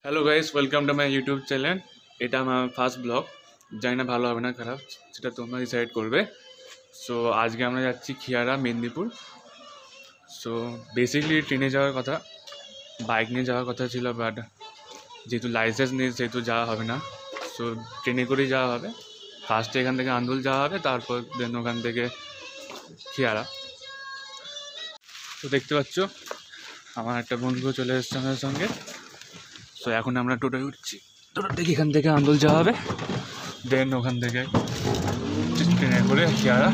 Hello guys, welcome to my YouTube channel. এটা আমার first blog. জানি না ভালো হবে না খারাপ, সেটা তোমরা ডিসাইড করবে। সো আজকে আমরা যাচ্ছি খিয়ারা, মেদিনীপুর। সো বেসিক্যালি ট্রেনে যাওয়ার কথা, বাইক নিয়ে যাওয়ার কথা ছিল, বাট যেহেতু লাইসেন্স নেই সেহেতু যাওয়া হবে না। সো ট্রেনে করেই যাওয়া হবে। ফার্স্টে এখান থেকে আন্দুল যাওয়া হবে, তারপর দেন ওখান থেকে খিয়ারা। তো দেখতে পাচ্ছ আমার একটা বন্ধু চলে এসেছে আমাদের সঙ্গে। সো এখন আমরা টোটোয় উঠছি। টোটো থেকে এখান থেকে আন্দোল যাওয়া হবে, দেন ওখান থেকে ট্রেনে করে খিয়ারা।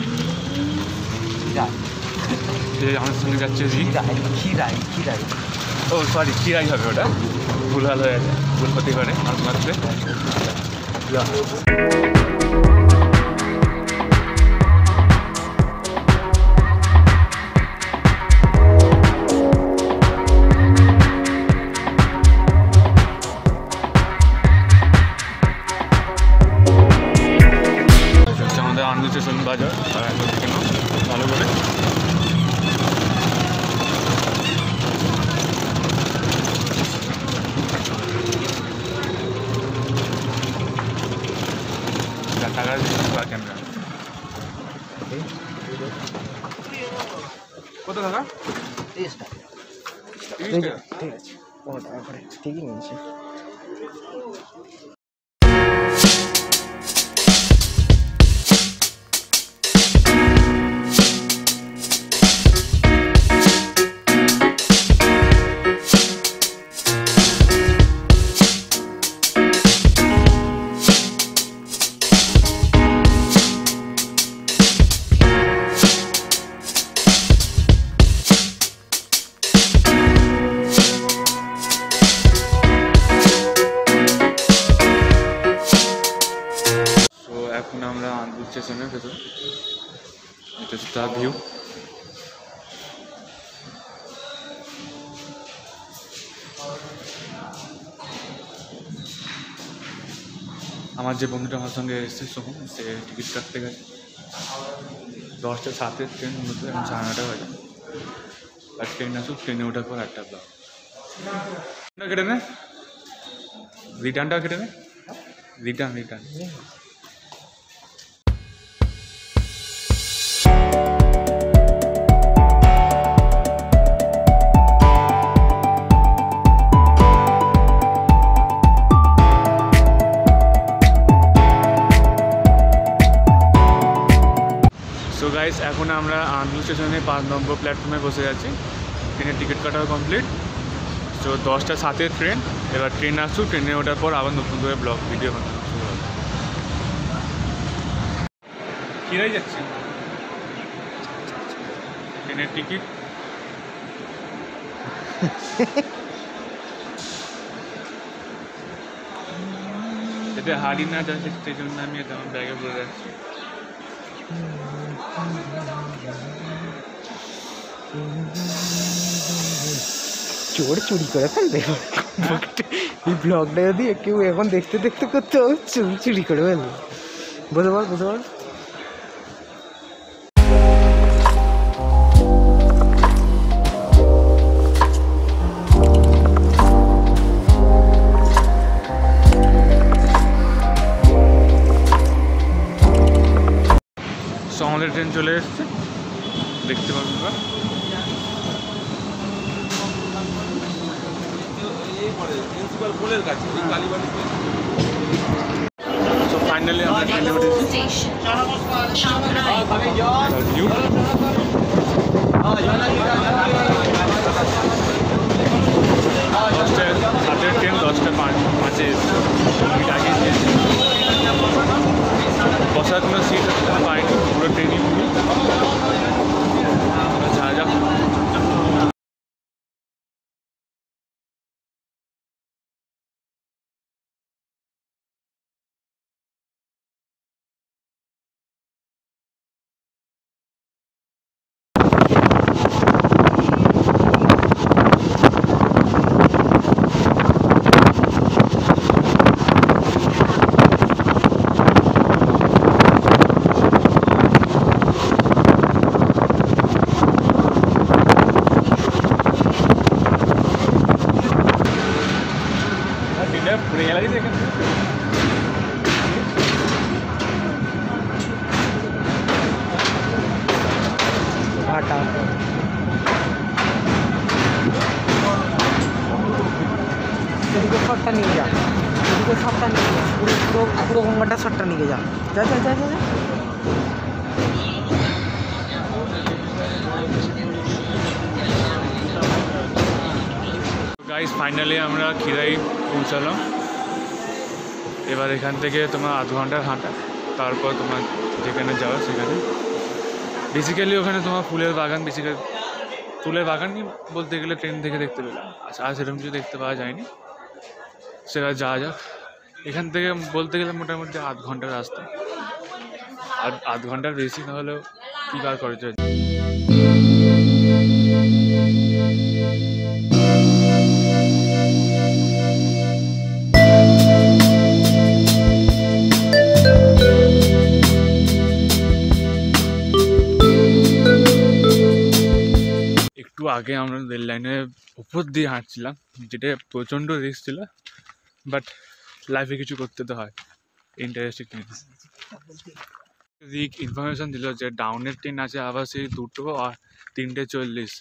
আমার সঙ্গে যাচ্ছে খিরাই। ও সরি, খিরাই হবে, ওটা ভুল ভালো হয়ে যায়, ভুল হতে পারে মাঝে মাঝে। আন্দুল স্টেশন বাজার, আর একবার কেন ভালো করে টাকা ক্যামেরা কত টাকা? 30 টাকা। ঠিক আছে, 15 টাকা করে ঠিকই নিয়েছি। এখন আমরা আন্দুল স্টেশনের ভেতর, এটা হচ্ছে তার ভিউ। আমার যে বন্ধুটা আমার সঙ্গে এসেছে সোহম, সে টিকিট কাটতে গেছে। 10টা 7-এর ট্রেন, মূলত এখন 9:30 বাজে। আর ট্রেন আসুক, ট্রেনে ওঠার পর 8টা ব্লক কেটে নে, রিটার্নটা কেটে নে, রিটার্ন। সো গাইস, এখন আমরা আন্দুল স্টেশনে 5 নম্বর প্ল্যাটফর্মে বসে আছি। ট্রেনের টিকিট কাটাও কমপ্লিট। সো 10টা 7-এর ট্রেন, এবার ট্রেন আসুক, ট্রেনে ওঠার পর আবার নতুন করে ব্লগ ভিডিও বানানো শুরু হবে। কিরাই যাচ্ছে ট্রেনের টিকিট। যাতে হারি না যাচ্ছে সেই জন্য আমি এটা আমার ব্যাগে বলে রাখছি। চোর চুরি করে ফেলবে এই ব্লগটা, যদি কেউ এখন দেখতে করতে চুরি করে ফেলবে। বুঝতে পার সো আমাদের ট্রেন চলে এসছে, দেখতে পাবেন। সো ফাইনালি আমরা ট্রেনে উঠেছি। হাতের ট্রেন 10টা 5-এ আগে বসার কোনো সিট পাইনি, পুরো ট্রেনই যা শটটা নিয়ে যা, এদিকে শটটা নিয়ে যা, পুরো পুরো পুরো গঙ্গাটা শটটা নিয়ে যা, যা যা যা যা। গাইস ফাইনালি আমরা খিরাই পৌঁছালাম। এবার এখান থেকে তোমার আধ ঘন্টার হাঁটা, তারপর তোমার যেখানে যাওয়া সেখানে। বেসিক্যালি ওখানে তোমার ফুলের বাগান, বেসিক্যালি ফুলের বাগানই বলতে গেলে ট্রেন থেকে দেখতে পেলাম, আর সেরকম কিছু দেখতে পাওয়া যায়নি। সেটা যাওয়া যাক। এখান থেকে বলতে গেলে মোটামুটি আধ ঘন্টার রাস্তা, আর আধ ঘন্টার বেশি না হলেও কী বার করে যায়। একটু আগে আমরা রেল লাইনের উপর দিয়ে হাঁটছিলাম, যেটা প্রচণ্ড রিস্ক ছিল, বাট লাইফে কিছু করতে তো হয়। ইন্টারেস্টিং জিনিস। ইনফরমেশন দিল যে ডাউনের ট্রেন আছে আবার সেই 2টো আর 3:40।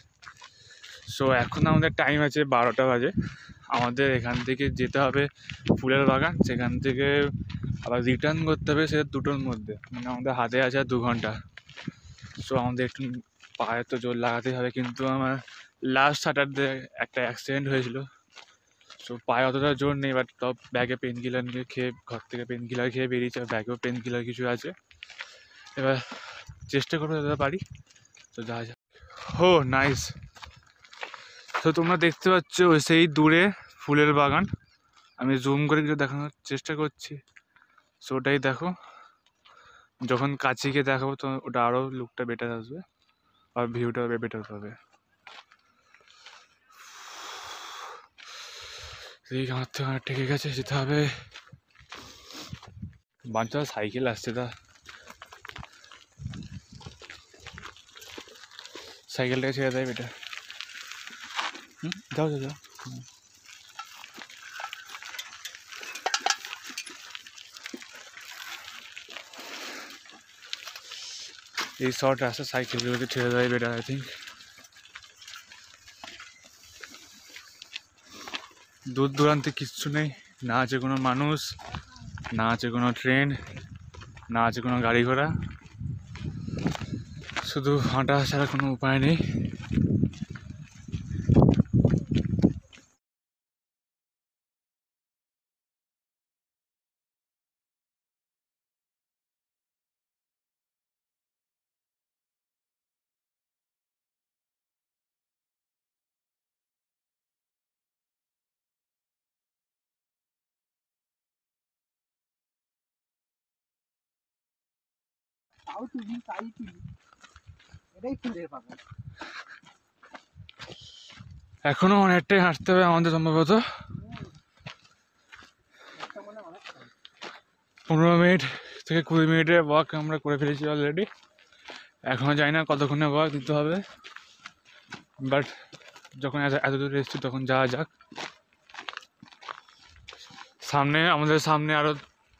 সো এখন আমাদের টাইম আছে 12টা বাজে। আমাদের এখান থেকে যেতে হবে ফুলের বাগান, সেখান থেকে আবার রিটার্ন করতে হবে সে 2টোর মধ্যে, মানে আমাদের হাতে আছে 2 ঘন্টা। সো আমাদের একটু পায়ে তো জোর লাগাতেই হবে, কিন্তু আমার লাস্ট স্যাটারডে একটা অ্যাক্সিডেন্ট হয়েছিল। সো পায়ে অতটা জোর নেই, বাট তাও ব্যাগে পেন কিলার নিয়ে খেয়ে, ঘর থেকে পেন কিলার খেয়ে বেরিয়েছে, ব্যাগেও পেন কিলার কিছু আছে। এবার চেষ্টা করবো যতটা পারি। তো যা যা হো নাইস। তো তোমরা দেখতে পাচ্ছ ওই সেই দূরে ফুলের বাগান, আমি জুম করে কিছু দেখানোর চেষ্টা করছি। সো ওটাই দেখো, যখন কাছে গিয়ে দেখাবো তো ওটা আরও লুকটা বেটার আসবে আর ভিউটা বেটার পাবে। আমার থেকে অনেক ঠেকে গেছে, যেতে হবে। বাচ্চা সাইকেল আসছে, তা সাইকেলটাকে ছেড়ে দেয় বেটা। যাও যাও যাও। এই শর্ট রাস্তা সাইকেলগুলোকে ছেড়ে দেয় বেটার, আই থিঙ্ক। দূর দূরান্তে কিচ্ছু নেই, না আছে কোনো মানুষ, না আছে কোনো ট্রেন, না আছে কোনো গাড়ি ঘোড়া, শুধু হাঁটা ছাড়া কোনো উপায় নেই। এখনো অনেকটাই হাঁটতে হবে আমাদের, সম্ভবত 15 মিনিট থেকে 20 মিনিটের ওয়াক আমরা করে ফেলেছি অলরেডি। এখনো জানি না কতক্ষণে ওয়াক দিতে হবে, বাট যখন এত দূর এসেছি তখন যাওয়া যাক। সামনে আমাদের সামনে আরো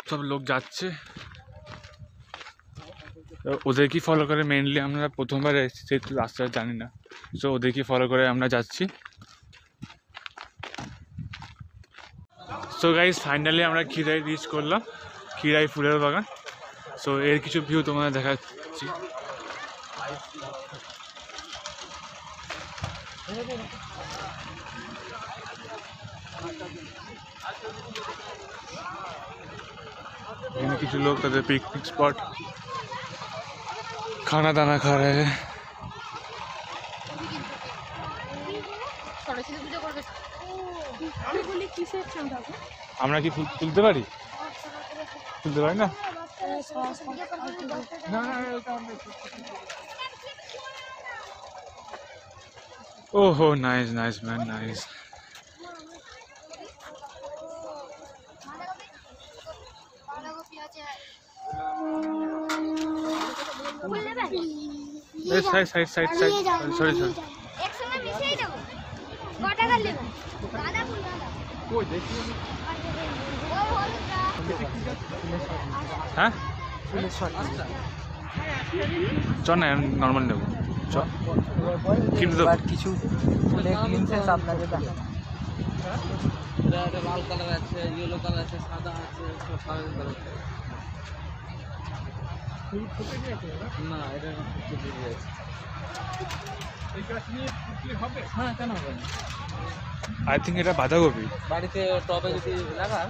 সব লোক যাচ্ছে, ওদের কি ফলো করে, মেনলি আমরা প্রথমবার এসেছি সেহেতু রাস্তাটা জানি না, সো ওদের কি ফলো করে আমরা যাচ্ছি। সো গাইস ফাইনালি আমরা খিরাই রিচ করলাম, খিরাই ফুলের বাগান। সো এর কিছু ভিউ তোমাদের দেখাচ্ছি। এখানে কিছু লোক তাদের পিকনিক স্পট खाना दाना खा रहे हैं। আমরা কি তুলতে পারি? তুলতে পারি না? ওহো nice nice man, nice. Side side side side, sorry sorry. একসঙ্গে মিশিয়ে দেব। কত টাকা নেব? গাঁদা ফুল, গাঁদা। কই দেখি। ওই হলুদটা। হ্যাঁ? চ না নর্মাল নেব, চ। কিন্তু কিছু ফুলের গ্লিমসেস আপনাদের দেখাবো। এটা লাল কালার আছে, ইয়েলো কালার আছে, সাদা আছে, সব কালার আছে। না, এটা ফুটে আছে। হ্যাঁ, কেন হবে না? আই থিঙ্ক এটা বাঁধাকপি। বাড়িতে টবে যদি লাগান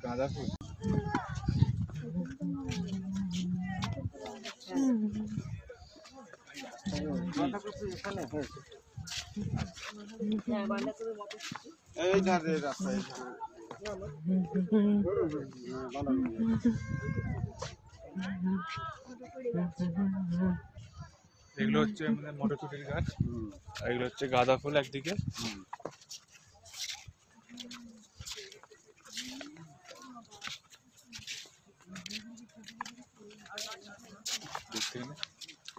গাঁদা ফুল। এই ধারে রাস্তায় এগুলো হচ্ছে আমাদের মটরশুটির গাছ, আর এগুলো হচ্ছে গাঁদা ফুল একদিকে।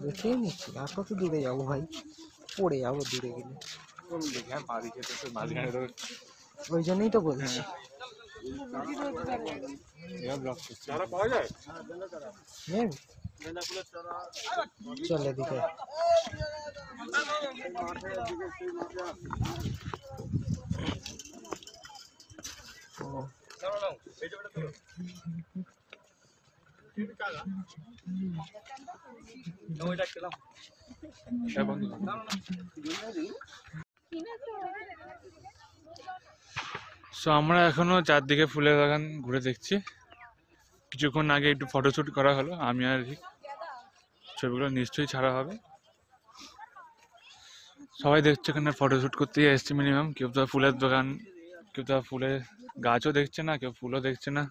দেখেই নিচ্ছি, আর কত দূরে যাবো ভাই, পড়ে যাবো দূরে গেলে। মাঝখানে তো ওই জন্যই তো বলছি। চারা পাওয়া যায়। নেন, চল এদিকে। সো আমরা এখনো চারদিকে ফুলের বাগান ঘুরে দেখছি। কিছুক্ষণ আগে একটু ফটোশ্যুট করা হলো, আমি আর ছবিগুলো নিশ্চয়ই ছাড়া হবে। সবাই দেখছে এখানে ফটোশ্যুট করতেই এসছে মিনিমাম। কেউ তো ফুলের দোকান, কেউ তো ফুলের গাছও দেখছে না, কেউ ফুলও দেখছে না,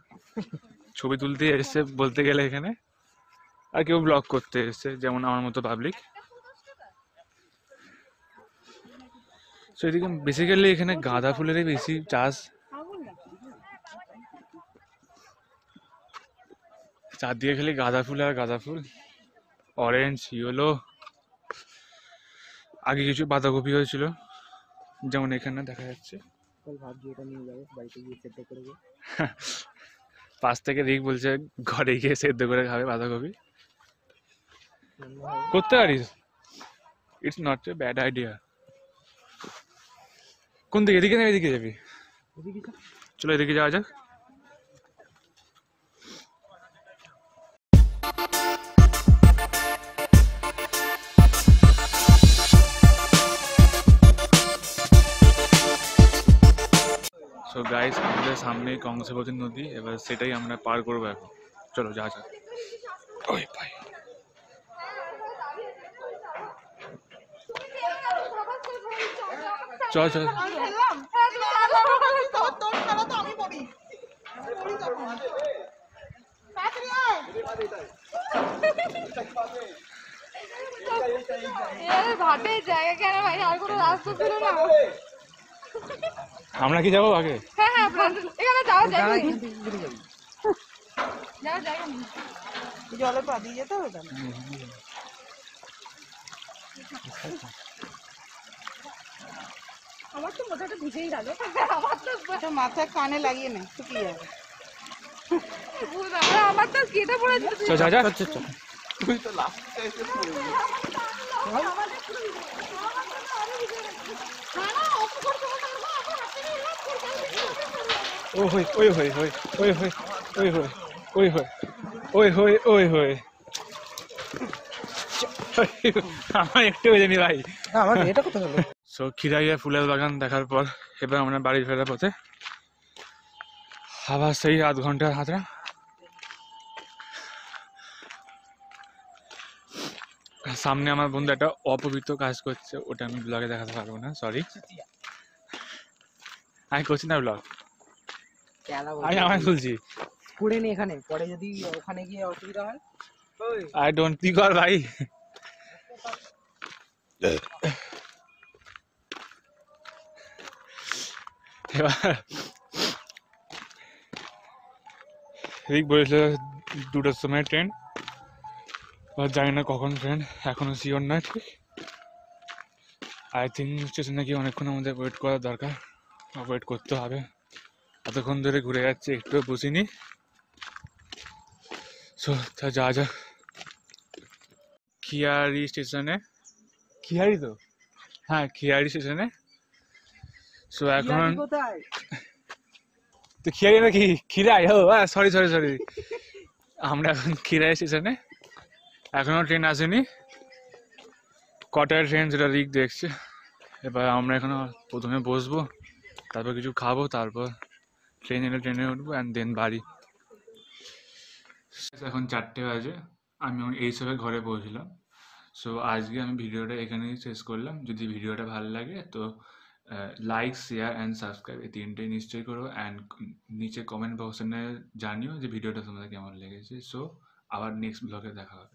ছবি তুলতেই এসছে বলতে গেলে এখানে। আর কেউ ব্লগ করতে এসছে, যেমন আমার মতো পাবলিক। সো এদিকে বেসিক্যালি এখানে গাঁদা ফুলেরই বেশি চাষ। চারদিকে খালি গাঁদা ফুল আর গাঁদা ফুল, অরেঞ্জ, ইয়েলো। আগে কিছু বাঁধাকপি হয়েছিল, যেমন এখানে দেখা যাচ্ছে। ভাবছি এটা নিয়ে যাবো বাড়িতে গিয়ে সেদ্ধ করবো। পাশ থেকে রিক বলছে ঘরে গিয়ে সেদ্ধ করে খাবে বাঁধাকপি। করতে পারিস, it's not a bad idea. কোন দিকে, এদিকে না এদিকে যাবি? চলো এদিকে যাওয়া যাক। সো গাইস, আমাদের সামনেই কংসাবতী নদী, এবার সেটাই আমরা পার করবো এখন। চলো যাওয়া যাক। ওই ভাই, চল চল। ঘাটে জায়গা কেন ভাই, আর কোনো রাস্তা ছিল না। আমরা কি যাবো আগে? হ্যাঁ হ্যাঁ, এখানে যাওয়া যায়, যাওয়া যায়। জলে পা দিয়ে যেতে হবে। আমার তো মোটাটা ভিজেই গেল, আমার তো মাথায় কানে লাগিয়ে নে, শুকিয়ে যাবে। আমার তো কেটে পড়েছে। চল যা যা। তুই তো লাস্টে এসে পড়ে গেলি। ও হই ওই হই হই ওই হই ওই হই ওই হই ওই হই ওই হই। আমার একটু বোঝেনি ভাই। আমার এটা কোথায় হলো? সো খিরাইয়া ফুলের বাগান দেখার পর এবার আমরা বাড়ি ফেরার পথে আবার সেই আধ ঘন্টার হাতরা। সামনে আমার বন্ধু একটা অপবিত্র কাজ করছে, ওটা আমি ব্লগে দেখাতে পারবো না, সরি। আমি করছি না ব্লগ, আমি আমার খুলছি। করে নি এখানে, পরে যদি ওখানে গিয়ে অসুবিধা হয়। আই ডোন্ট কি কর ভাই। এবার ঠিক বলেছিল 2টার সময় ট্রেন, এবার জানি না কখন ট্রেন, এখনো শিওর নয় ঠিক। আই থিঙ্ক স্টেশনে গিয়ে অনেকক্ষণ আমাদের ওয়েট করার দরকার, ওয়েট করতে হবে। এতক্ষণ ধরে ঘুরে যাচ্ছে, একটু বসিনি। সো তা যা যা খিয়ারি স্টেশনে, খিয়ারি তো, হ্যাঁ খিয়ারি স্টেশনে। সো এখন কোথায়? তো খিয়ারি নাকি খিরাই, ও সরি সরি সরি, আমরা এখন খিরাই স্টেশনে। এখনো ট্রেন আসেনি, কটায় ট্রেন যেটা রিক দেখছে। এবার আমরা এখনো প্রথমে বসবো, তারপর কিছু খাবো, তারপর ট্রেন এলে ট্রেনে উঠবো অ্যান্ড দেন বাড়ি। এখন 4টে বাজে, আমি এই সবে ঘরে পৌঁছলাম। সো আজকে আমি ভিডিওটা এখানেই শেষ করলাম। যদি ভিডিওটা ভালো লাগে তো লাইক, শেয়ার অ্যান্ড সাবস্ক্রাইব, এই 3টে নিশ্চয়ই করো। অ্যান্ড নিচে কমেন্ট বক্সে জানিও যে ভিডিওটা তোমাদের কেমন লেগেছে। সো আবার নেক্সট ব্লগে দেখা হবে।